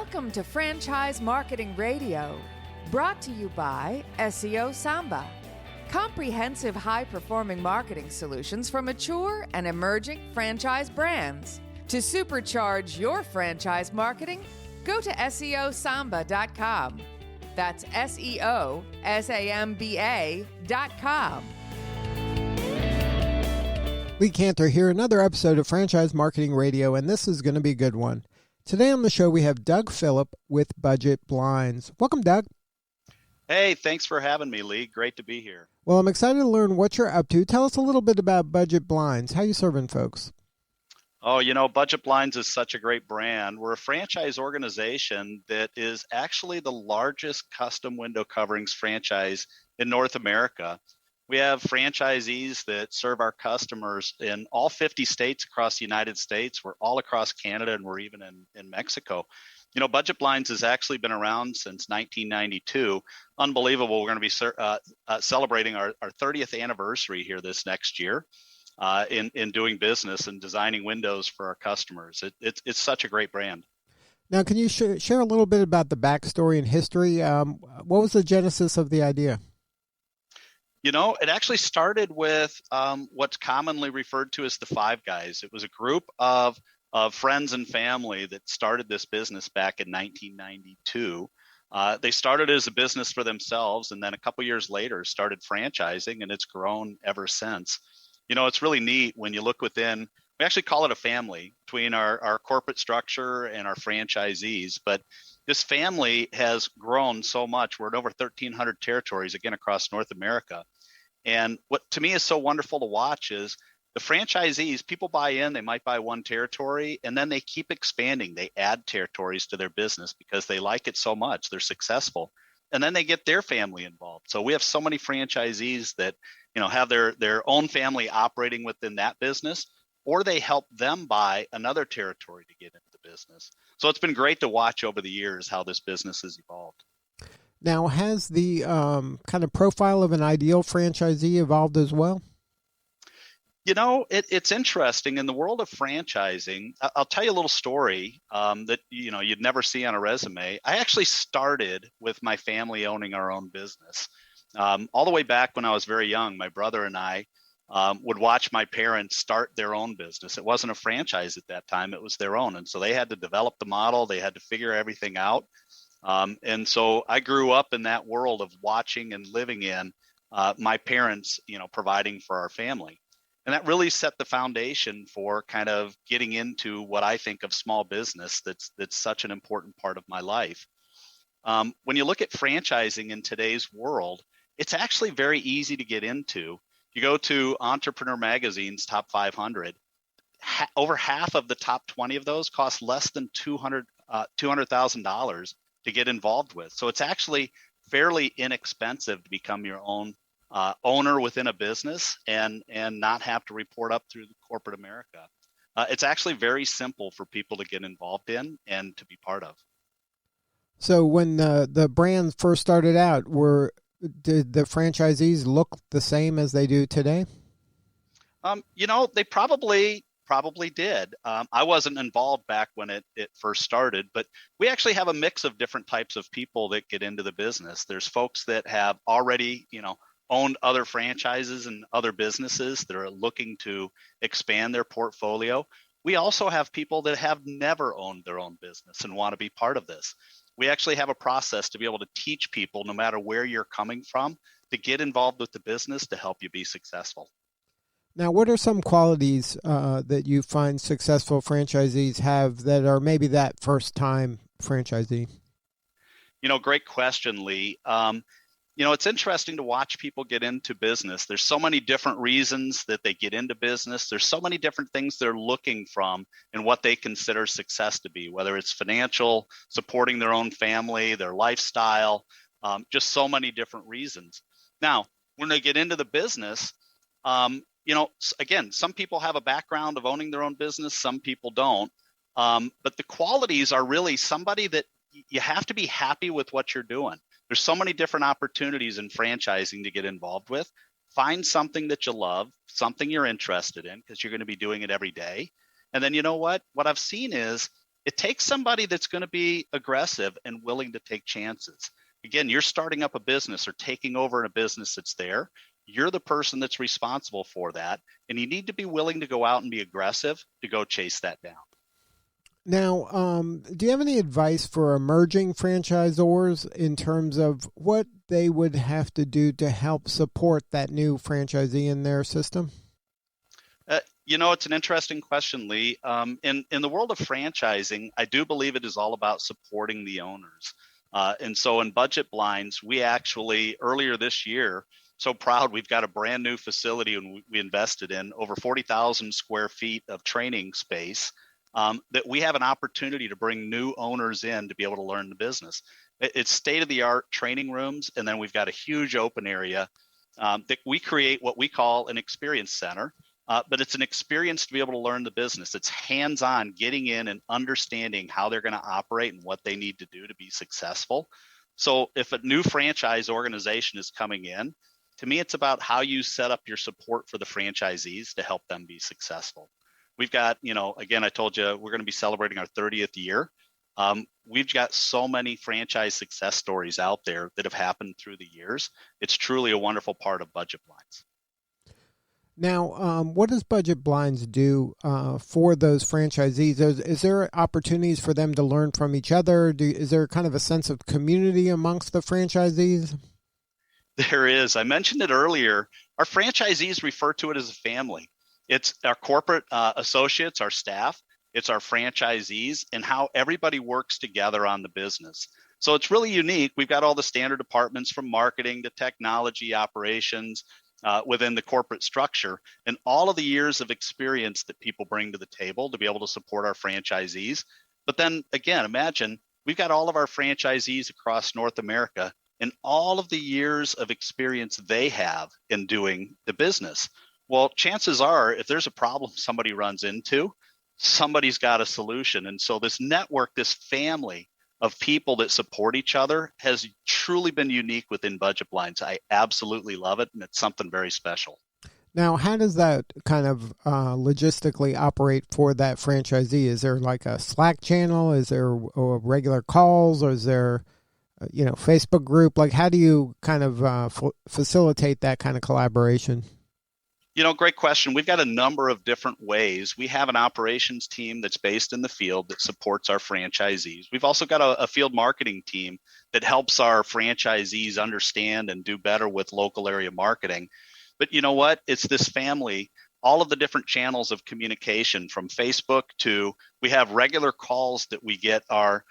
Welcome to Franchise Marketing Radio, brought to you by SeoSamba. Comprehensive high-performing marketing solutions for mature and emerging franchise brands. To supercharge your franchise marketing, go to SeoSamba.com. That's SeoSamba.com. Lee Cantor here, another episode of Franchise Marketing Radio, and this is going to be a good one. Today on the show, we have Doug Phillip with Budget Blinds. Welcome, Doug. Hey, thanks for having me, Lee. Great to be here. Well, I'm excited to learn what you're up to. Tell us a little bit about Budget Blinds. How you serving folks? Oh, Budget Blinds is such a great brand. We're a franchise organization that is actually the largest custom window coverings franchise in North America. We have franchisees that serve our customers in all 50 states across the United States. We're all across Canada, and we're even in Mexico. Budget Blinds has actually been around since 1992. Unbelievable. We're going to be celebrating our 30th anniversary here this next year in doing business and designing windows for our customers. It's such a great brand. Now, can you share a little bit about the backstory and history? What was the genesis of the idea? It actually started with what's commonly referred to as the Five Guys. It was a group of friends and family that started this business back in 1992. They started as a business for themselves, and then a couple years later started franchising, and it's grown ever since. It's really neat when you look within. We actually call it a family between our corporate structure and our franchisees, but this family has grown so much. We're in over 1,300 territories, again, across North America. And what to me is so wonderful to watch is the franchisees, people buy in, they might buy one territory, and then they keep expanding. They add territories to their business because they like it so much. They're successful. And then they get their family involved. So we have so many franchisees that, have their own family operating within that business, or they help them buy another territory to get into the business. So it's been great to watch over the years how this business has evolved. Now, has the kind of profile of an ideal franchisee evolved as well? It's interesting. In the world of franchising, I'll tell you a little story that, you'd never see on a resume. I actually started with my family owning our own business. All the way back when I was very young, my brother and I would watch my parents start their own business. It wasn't a franchise at that time. It was their own. And so they had to develop the model. They had to figure everything out. And so I grew up in that world of watching and living in my parents, providing for our family. And that really set the foundation for kind of getting into what I think of small business. That's such an important part of my life. When you look at franchising in today's world, it's actually very easy to get into. You go to Entrepreneur Magazine's Top 500, over half of the top 20 of those cost less than $200,000 to get involved with. So it's actually fairly inexpensive to become your own owner within a business and not have to report up through the corporate America. It's actually very simple for people to get involved in and to be part of. So when the brand first started out, did the franchisees look the same as they do today? They probably did. I wasn't involved back when it first started, but we actually have a mix of different types of people that get into the business. There's folks that have already, owned other franchises and other businesses that are looking to expand their portfolio. We also have people that have never owned their own business and want to be part of this. We actually have a process to be able to teach people, no matter where you're coming from, to get involved with the business to help you be successful. Now, what are some qualities that you find successful franchisees have that are maybe that first-time franchisee? Great question, Lee. It's interesting to watch people get into business. There's so many different reasons that they get into business. There's so many different things they're looking from and what they consider success to be, whether it's financial, supporting their own family, their lifestyle, just so many different reasons. Now, when they get into the business, again, some people have a background of owning their own business, some people don't. But the qualities are really somebody that you have to be happy with what you're doing. There's so many different opportunities in franchising to get involved with. Find something that you love, something you're interested in, because you're going to be doing it every day. And then you know what? What I've seen is It takes somebody that's going to be aggressive and willing to take chances. Again, you're starting up a business or taking over a business that's there. You're the person that's responsible for that. And you need to be willing to go out and be aggressive to go chase that down. Now, do you have any advice for emerging franchisors in terms of what they would have to do to help support that new franchisee in their system? It's an interesting question, Lee. In the world of franchising, I do believe it is all about supporting the owners. And so in Budget Blinds, we actually, earlier this year, so proud, we've got a brand new facility and we invested in over 40,000 square feet of training space that we have an opportunity to bring new owners in to be able to learn the business. It's state-of-the-art training rooms, and then we've got a huge open area that we create what we call an experience center. But it's an experience to be able to learn the business. It's hands-on, getting in and understanding how they're going to operate and what they need to do to be successful. So if a new franchise organization is coming in, to me, it's about how you set up your support for the franchisees to help them be successful. We've got, again, I told you, we're going to be celebrating our 30th year. We've got so many franchise success stories out there that have happened through the years. It's truly a wonderful part of Budget Blinds. Now, what does Budget Blinds do for those franchisees? Is there opportunities for them to learn from each other? Is there kind of a sense of community amongst the franchisees? There is. I mentioned it earlier. Our franchisees refer to it as a family. It's our corporate associates, our staff, it's our franchisees, and how everybody works together on the business. So it's really unique. We've got all the standard departments from marketing to technology, operations, within the corporate structure, and all of the years of experience that people bring to the table to be able to support our franchisees. But then again, imagine we've got all of our franchisees across North America and all of the years of experience they have in doing the business. Well, chances are, if there's a problem somebody runs into, somebody's got a solution. And so this network, this family of people that support each other has truly been unique within Budget Blinds. I absolutely love it, and it's something very special. Now, how does that kind of logistically operate for that franchisee? Is there like a Slack channel? Is there regular calls? Or is there, Facebook group? Like, how do you kind of facilitate that kind of collaboration? Great question. We've got a number of different ways. We have an operations team that's based in the field that supports our franchisees. We've also got a field marketing team that helps our franchisees understand and do better with local area marketing. But you know what? It's this family, all of the different channels of communication from Facebook to we have regular calls that we get our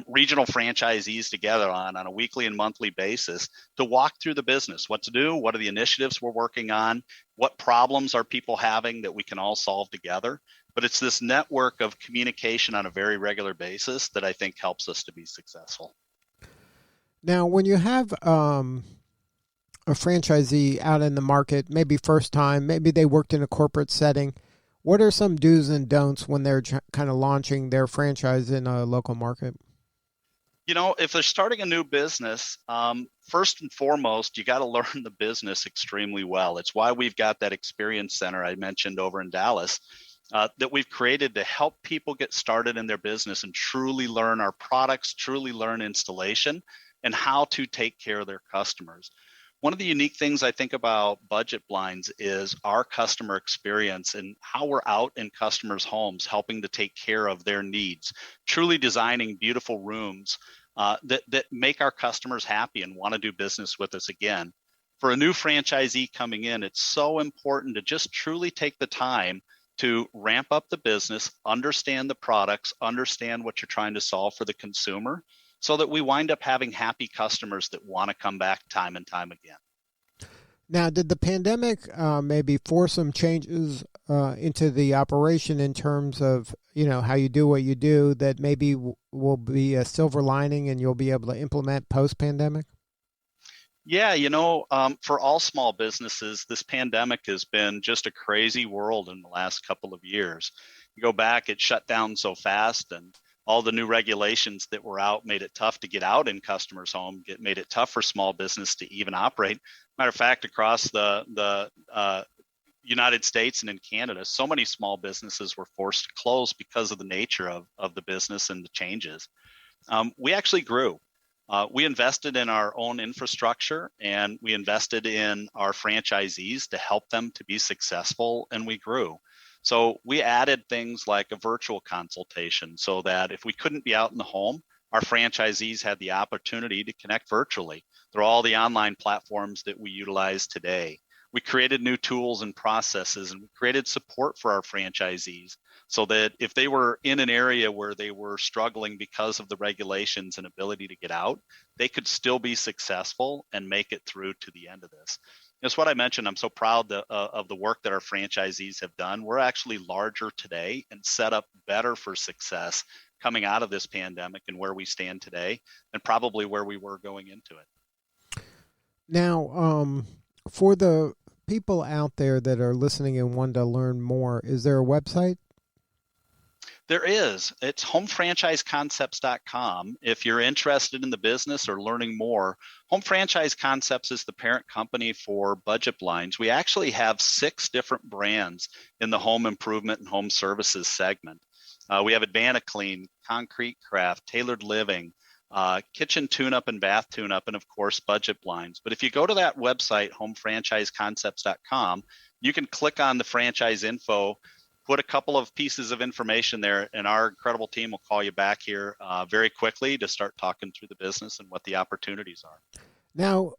regional franchisees together on a weekly and monthly basis to walk through the business, what to do, what are the initiatives we're working on, what problems are people having that we can all solve together. But it's this network of communication on a very regular basis that I think helps us to be successful. Now, when you have a franchisee out in the market, maybe first time, maybe they worked in a corporate setting, what are some do's and don'ts when they're kind of launching their franchise in a local market? If they're starting a new business, first and foremost, you got to learn the business extremely well. It's why we've got that experience center I mentioned over in Dallas that we've created to help people get started in their business and truly learn our products, truly learn installation and how to take care of their customers. One of the unique things I think about Budget Blinds is our customer experience and how we're out in customers' homes, helping to take care of their needs, truly designing beautiful rooms that make our customers happy and want to do business with us again. For a new franchisee coming in, it's so important to just truly take the time to ramp up the business, understand the products, understand what you're trying to solve for the consumer, so that we wind up having happy customers that want to come back time and time again. Now, did the pandemic maybe force some changes into the operation in terms of, how you do what you do that maybe will be a silver lining and you'll be able to implement post-pandemic? Yeah, for all small businesses, this pandemic has been just a crazy world in the last couple of years. You go back, it shut down so fast, and all the new regulations that were out made it tough to get out in customers' home, made it tough for small business to even operate. Matter of fact, across the United States and in Canada, so many small businesses were forced to close because of the nature of the business and the changes. We actually grew. We invested in our own infrastructure, and we invested in our franchisees to help them to be successful, and we grew. So we added things like a virtual consultation so that if we couldn't be out in the home, our franchisees had the opportunity to connect virtually through all the online platforms that we utilize today. We created new tools and processes, and we created support for our franchisees so that if they were in an area where they were struggling because of the regulations and ability to get out, they could still be successful and make it through to the end of this. It's what I mentioned. I'm so proud of the work that our franchisees have done. We're actually larger today and set up better for success coming out of this pandemic and where we stand today and probably where we were going into it. Now, for the people out there that are listening and want to learn more, is there a website? There is. It's homefranchiseconcepts.com. If you're interested in the business or learning more, Home Franchise Concepts is the parent company for Budget Blinds. We actually have 6 different brands in the home improvement and home services segment. We have Advanta-Clean, Concrete Craft, Tailored Living, kitchen tune-up and bath tune-up, and of course, Budget Blinds. But if you go to that website, homefranchiseconcepts.com, you can click on the franchise info, put a couple of pieces of information there, and our incredible team will call you back here very quickly to start talking through the business and what the opportunities are. Now,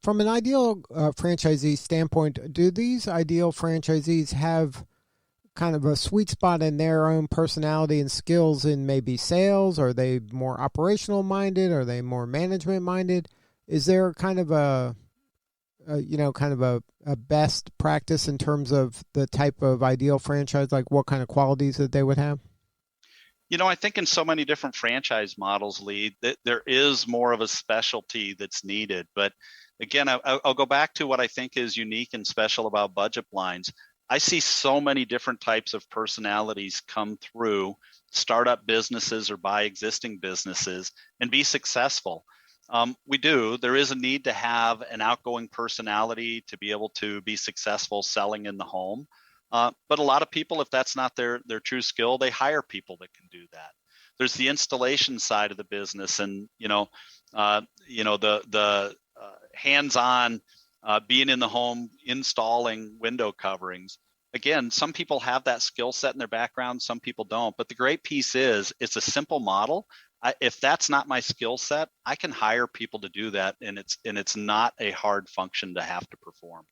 from an ideal franchisee standpoint, do these ideal franchisees have kind of a sweet spot in their own personality and skills in maybe sales? Are they more operational minded? Are they more management minded? Is there kind of a best practice in terms of the type of ideal franchise, like what kind of qualities that they would have? I think in so many different franchise models, Lee, that there is more of a specialty that's needed. But again, I'll go back to what I think is unique and special about Budget Blinds. I see so many different types of personalities come through, start up businesses or buy existing businesses and be successful. There is a need to have an outgoing personality to be able to be successful selling in the home. But a lot of people, if that's not their true skill, they hire people that can do that. There's the installation side of the business, and the hands-on being in the home, installing window coverings. Again, some people have that skill set in their background, some people don't. But the great piece is it's a simple model. If that's not my skill set, I can hire people to do that, and it's not a hard function to have to perform.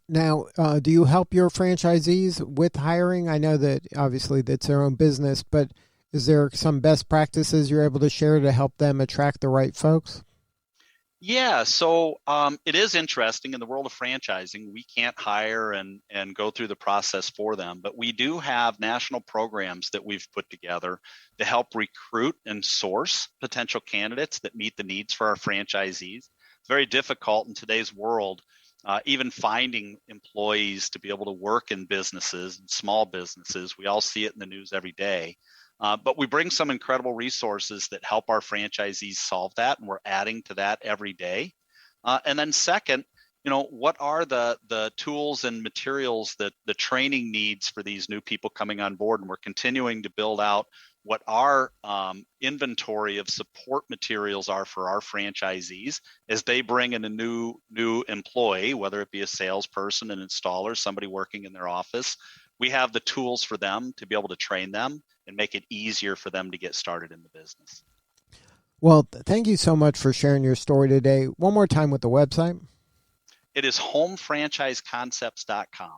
Now, do you help your franchisees with hiring? I know that obviously that's their own business, but is there some best practices you're able to share to help them attract the right folks? Yeah, so it is interesting. In the world of franchising, we can't hire and go through the process for them, but we do have national programs that we've put together to help recruit and source potential candidates that meet the needs for our franchisees. It's very difficult in today's world, even finding employees to be able to work in businesses, small businesses. We all see it in the news every day. But we bring some incredible resources that help our franchisees solve that, and we're adding to that every day. And then second, what are the tools and materials that the training needs for these new people coming on board? And we're continuing to build out what our inventory of support materials are for our franchisees as they bring in a new employee, whether it be a salesperson, an installer, somebody working in their office. We have the tools for them to be able to train them and make it easier for them to get started in the business. Well, thank you so much for sharing your story today. One more time with the website. It is homefranchiseconcepts.com.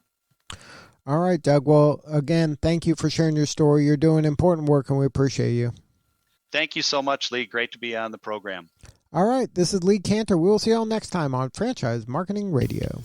All right, Doug. Well, again, thank you for sharing your story. You're doing important work, and we appreciate you. Thank you so much, Lee. Great to be on the program. All right. This is Lee Cantor. We'll see you all next time on Franchise Marketing Radio.